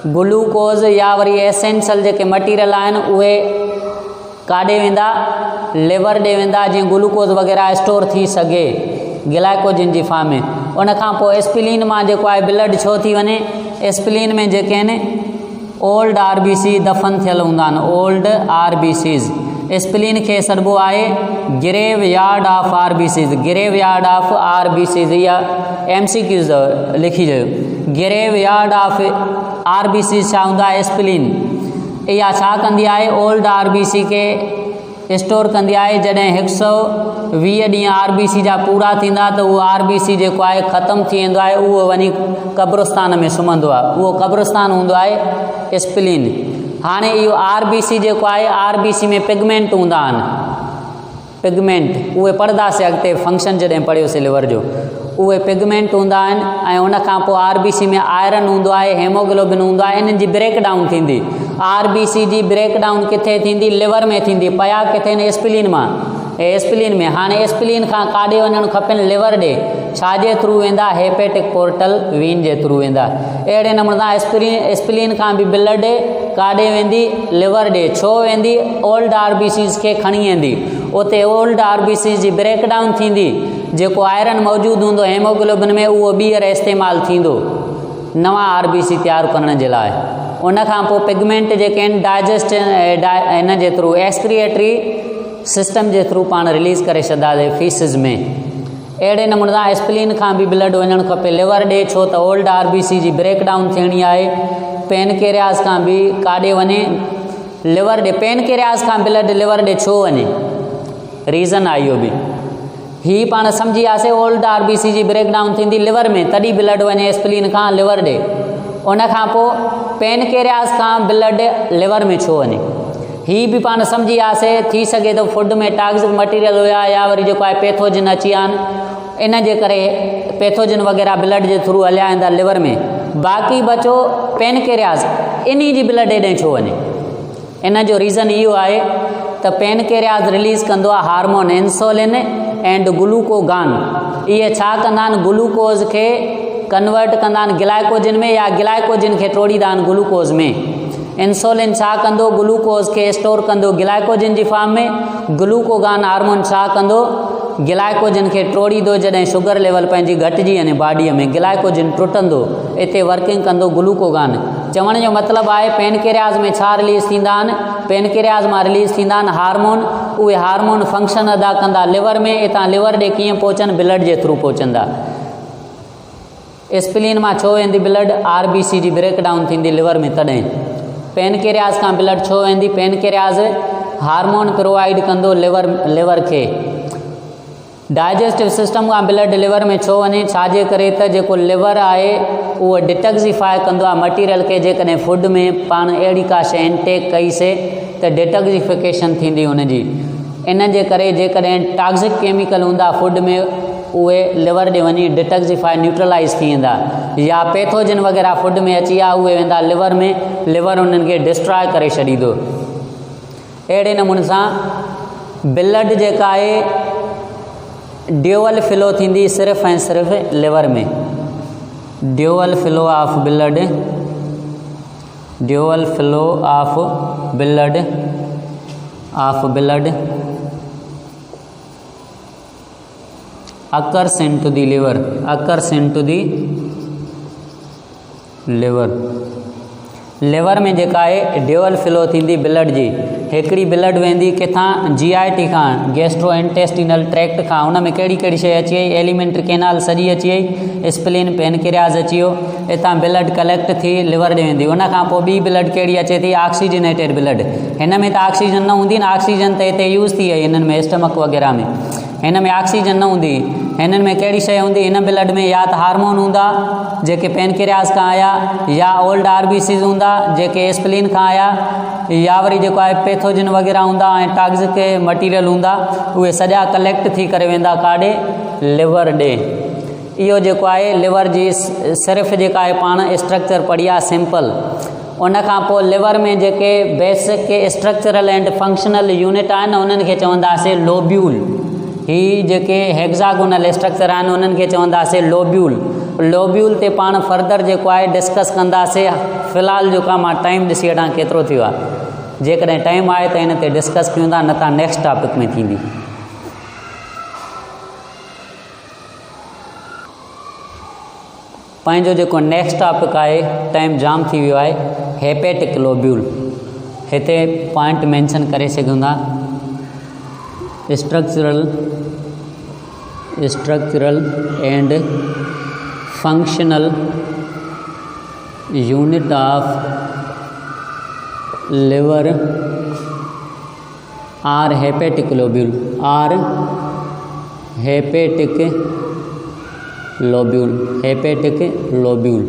ग्लूकोज या वरी एसेंशियल जेके मटीरियल आहिनि उहे काॾे वेंदा? लिवर ॾे वेंदा, जीअं ग्लूकोज वग़ैरह स्टोर थी सघे ग्लाइकोजिन जी फॉर्म में। उन खां पोइ एस्पिलिन मां जेको आहे ब्लड छो थी वञे? एस्पिलिन में जेके आहिनि ओल्ड RBC दफ़न थियल हूंदा आहिनि, ओल्ड RBCs। एस्पिलिन खे सॾिबो आहे graveyard of RBCs, graveyard of RBCs। इहा MCQs लिखी चयो, ग्रेव यार्ड ऑफ RBCs छा हूंदा? एस्पिलिन। इहा छा कंदी आहे? ओल्ड RBC खे स्टोर कंदी आहे। जॾहिं 120 ॾींहं RBC जा पूरा थींदा त उहो RBC जेको आहे ख़तमु थी वेंदो आहे, उहो वञी क़ब्रिस्तान में सुम्हंदो आहे, उहो क़ब्रिस्तान हूंदो आहे एस्पिलिन। हाणे इहो RBC जेको आहे RBC में पिगमेंट हूंदा आहिनि, पिगमेंट उहे पढ़ंदासीं अॻिते फंक्शन जॾहिं पढ़ियोसीं लिवर जो, उहे पिगमेंट हूंदा आहिनि। ऐं उन खां पोइ RBC में आयरन हूंदो आहे, हेमोग्लोबिन हूंदो आहे, इन्हनि जी ब्रेक डाउन थींदी। RBC जी ब्रेक डाउन किथे थींदी? लिवर में थींदी। पया किथे? एस्पिलिन मां, एस्पिलिन में। हाणे एस्पिलिन खां काॾे वञणु खपनि? लिवर ॾे। छाजे थ्रू वेंदा? हेपेटिक पोर्टल वेन जे थ्रू वेंदा। अहिड़े नमूने सां एस्पिलिन खां बि ब्लड काॾे वेंदी? लिवर ॾे। छो वेंदी? ओल्ड RBCs खे खणी वेंदी, उते ओल्ड RBCs जी ब्रेक डाउन थींदी, जेको आयरन मौजूदु हूंदो हेमोग्लोबिन में उहो ॿीहर इस्तेमालु थींदो नवां RBC तयारु करण जे लाइ। उन खां पोइ पिगमेंट जेके आहिनि डाइजेस्ट इन जे थ्रू एक्सक्रिएटरी सिस्टम जे थ्रू पाण रिलीज़ करे छॾंदासीं फीसिस में। अहिड़े नमूने सां एस्पिलिन खां बि ब्लड वञणु खपे लिवर ॾे, छो त ओल्ड RBC जी ब्रेक डाउन थियणी आहे। पेनक्रियास खां बि काॾे वञे? लिवर ॾे। पेनक्रियास खां ब्लड लिवर ॾे छो वञे? रीज़न आहे इहो बि। ही पाण सम्झी वियासीं ओल्ड RBC जी ब्रेक डाउन थींदी लिवर में, तॾहिं ब्लड वञे एस्पिलिन खां लिवर ॾे। उन खां पोइ पेनक्रियास खां ब्लड लिवर में छो वञे? ही बि पाण सम्झी वियासीं। थी सघे थो फूड में टॉक्सिक मटीरियल हुया या वरी जेको आहे पैथोजिन अची विया आहिनि, इन जे करे पैथोजिन वग़ैरह ब्लड जे थ्रू हलिया वेंदा लिवर में। बाक़ी बचो पेनक्रियास, इन्ही जी ब्लड हेॾे छो वञे? इन जो रीज़न इहो आहे त पेनक्रियास रिलीज़ कंदो आहे हार्मोन इंसुलिन एंड ग्लूकोगान। इहे छा कंदा आहिनि? ग्लूकोज खे कन्वर्ट कंदा आहिनि ग्लाइकोजिन में, या ग्लाइकोजिन खे टोड़ींदा आहिनि ग्लूकोज में। इंसुलिन छा कंदो? ग्लूकोज खे स्टोर कंदो ग्लाइकोजिन जी फॉर्म में। ग्लूकोगान हार्मोन छा कंदो? ग्लाइकोजिन खे टोड़ींदो। जॾहिं शुगर लेवल पंहिंजी घटिजी वञे बॉडीअ में, ग्लाइकोजिन टुटंदो, इते वर्किंग कंदो ग्लूकोगान। चवण जो मतिलबु आहे पेनक्रियास में छा रिलीज़ थींदा आहिनि? पेनक्रियास मां रिलीज़ थींदा आहिनि हार्मोन। उहे हार्मोन फंक्शन अदा कंदा लिवर में। हितां लिवर ॾे कीअं पहुचनि? ब्लड जे थ्रू पहुचंदा। एस्पिलिन मां छो वेंदी ब्लड? RBC जी ब्रेक डाउन थींदी लिवर में, तॾहिं। पेनक्रियास खां ब्लड छो वेंदी? पेनक्रियास हार्मोन प्रोवाइड कंदो लिवर खे। डाइजेस्टिव सिस्टम खां ब्लड लिवर में छो वञे? छाजे करे? त जेको लिवर आहे उहो डिटॉक्सिफाई कंदो आहे मटीरियल खे। जेकॾहिं फूड में पाण अहिड़ी का शइ इनटेक कईसीं त डिटॉक्सिफिकेशन थींदी हुनजी। इन जे करे जेकॾहिं टॉक्सिक केमिकल हूंदा फूड में, उहे लिवर ॾे वञी डिटॉक्सिफाई न्यूट्रलाइज़ थी वेंदा। या पैथोजिन वग़ैरह फूड में अची विया, उहे वेंदा लिवर में, लिवर उन्हनि खे डिस्ट्रॉय करे छॾींदो। अहिड़े नमूने सां ब्लड जेका आहे ड्यूअल फ्लो थींदी सिर्फ़ु ऐं सिर्फ़ु लिवर में। Dual flow of blood, dual flow of blood occurs into the liver, occurs into the liver। Liver में जेका आहे ड्यूअल फ्लो थींदी ब्लड जी। हिकिड़ी ब्लड वेंदी किथां? GIT खां, गैस्ट्रो इंटेस्टिनल ट्रैक्ट खां। उन में कहिड़ी कहिड़ी शइ अची वई? एलिमेंट्री कैनाल सॼी अची वई, स्प्लिन, पेनक्रियास अची वियो। हितां ब्लड कलेक्ट थी लिवर ॾे वेंदी। उन खां पोइ ॿी ब्लड कहिड़ी अचे थी? Oxygenated blood. हिन में त ऑक्सीजन न हूंदी न, ऑक्सीजन त हिते यूज़ थी वई हिननि में, स्टमक वग़ैरह में। हिन में ऑक्सीजन न हूंदी, हिननि में कहिड़ी शइ हूंदी, हिन ब्लड में या त हार्मोन हूंदा जेके पेनक्रियास खां आया, या ओल्ड RBCs हूंदा जेके स्प्लीन खां आया, या वरी जेको आहे पैथोजन वग़ैरह हूंदा ऐं टॉक्सिक मटीरियल हूंदा, उहे सॼा कलेक्ट थी करे वेंदा काॾे, लिवर ॾे। इहो जेको आहे लिवर जी सिर्फ़ु जेका आहे पाण स्ट्रक्चर पढ़ी आहे सिंपल। उन खां पोइ लिवर में जेके basic structural and functional unit आहिनि उन्हनि खे चवंदासीं लोब्यूल। ही जेके हेक्सागोनल स्ट्रक्चर आहिनि उन्हनि खे चवंदासीं लोब्यूल। लोब्यूल ते पाण फर्दर जेको आहे डिस्कस कंदासीं। फ़िलहालु जेका मां टाइम ॾिसी वठां केतिरो थियो आहे, जेकॾहिं टाइम आहे त हिन ते डिस्कस कयूं था, न त नेक्स्ट टॉपिक में थींदी। पंहिंजो जेको नेक्स्ट टॉपिक आहे, टाइम जाम थी वियो आहे, हेपेटिक लोब्यूल। हिते पॉइंट मेंशन करे सघूं था, structural and functional unit of liver are hepatic lobule, are hepatic lobule, hepatic lobule.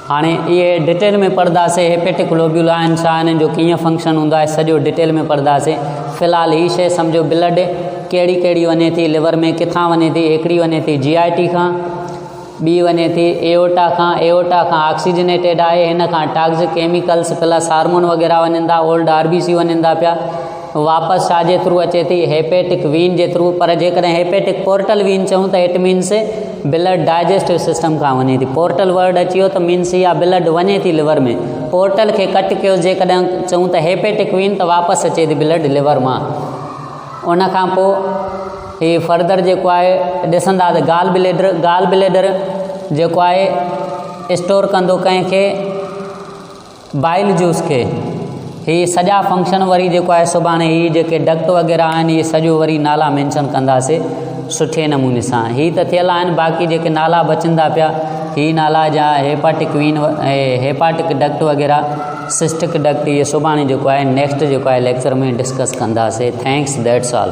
हाणे इहे डिटेल में पढ़ंदासीं, हेपेटिक लोब्यूल आहिनि छा, हिननि जो कीअं फंक्शन हूंदो आहे, सॼो डिटेल में पढ़ंदासीं। फ़िलहालु हीअ शइ सम्झो, ब्लड कहिड़ी कहिड़ी वञे थी लिवर में, किथां वञे थी, हिकिड़ी वञे थी GIT खां, ॿी वञे थी एओटा खां, एओटा खां ऑक्सीजनेटेड आहे, हिन खां टॉक्सिक केमिकल्स प्लस हार्मोन वग़ैरह वञनि था, ओल्ड RBC वञनि था पिया, वापसि छा जे थ्रू अचे थी, हेपेटिक वीन जे थ्रू। पर जेकॾहिं हेपेटिक पोर्टल वीन चऊं त it means blood digestive system खां वञे थी। पोर्टल वर्ड अची वियो त मीन्स इहा ब्लड वञे थी लिवर में। पोर्टल खे कट कयो जेकॾहिं चऊं त हेपेटिक वीन, त वापसि अचे थी ब्लड लिवर मां। उन खां पोइ ही फर्दर जेको आहे ॾिसंदा त गाल ब्लेडर जेको आहे स्टोर कंदो कंहिंखे बाइल जूस खे। ही सॼा फंक्शन वरी जेको आहे सुभाणे ही जेके डक्ट वग़ैरह आहिनि, इहे सॼो वरी नाला मेंशन कंदासीं सुठे नमूने सां। ही त थियल आहिनि, बाक़ी जेके नाला बचंदा पिया, ही नाला जा हेपाटिक वीन, हेपाटिक डक्ट वग़ैरह, सिस्टिक डक्ट, इहे सुभाणे जेको आहे नेक्स्ट जेको आहे लेक्चर में डिस्कस कंदासीं। Thanks, that's all.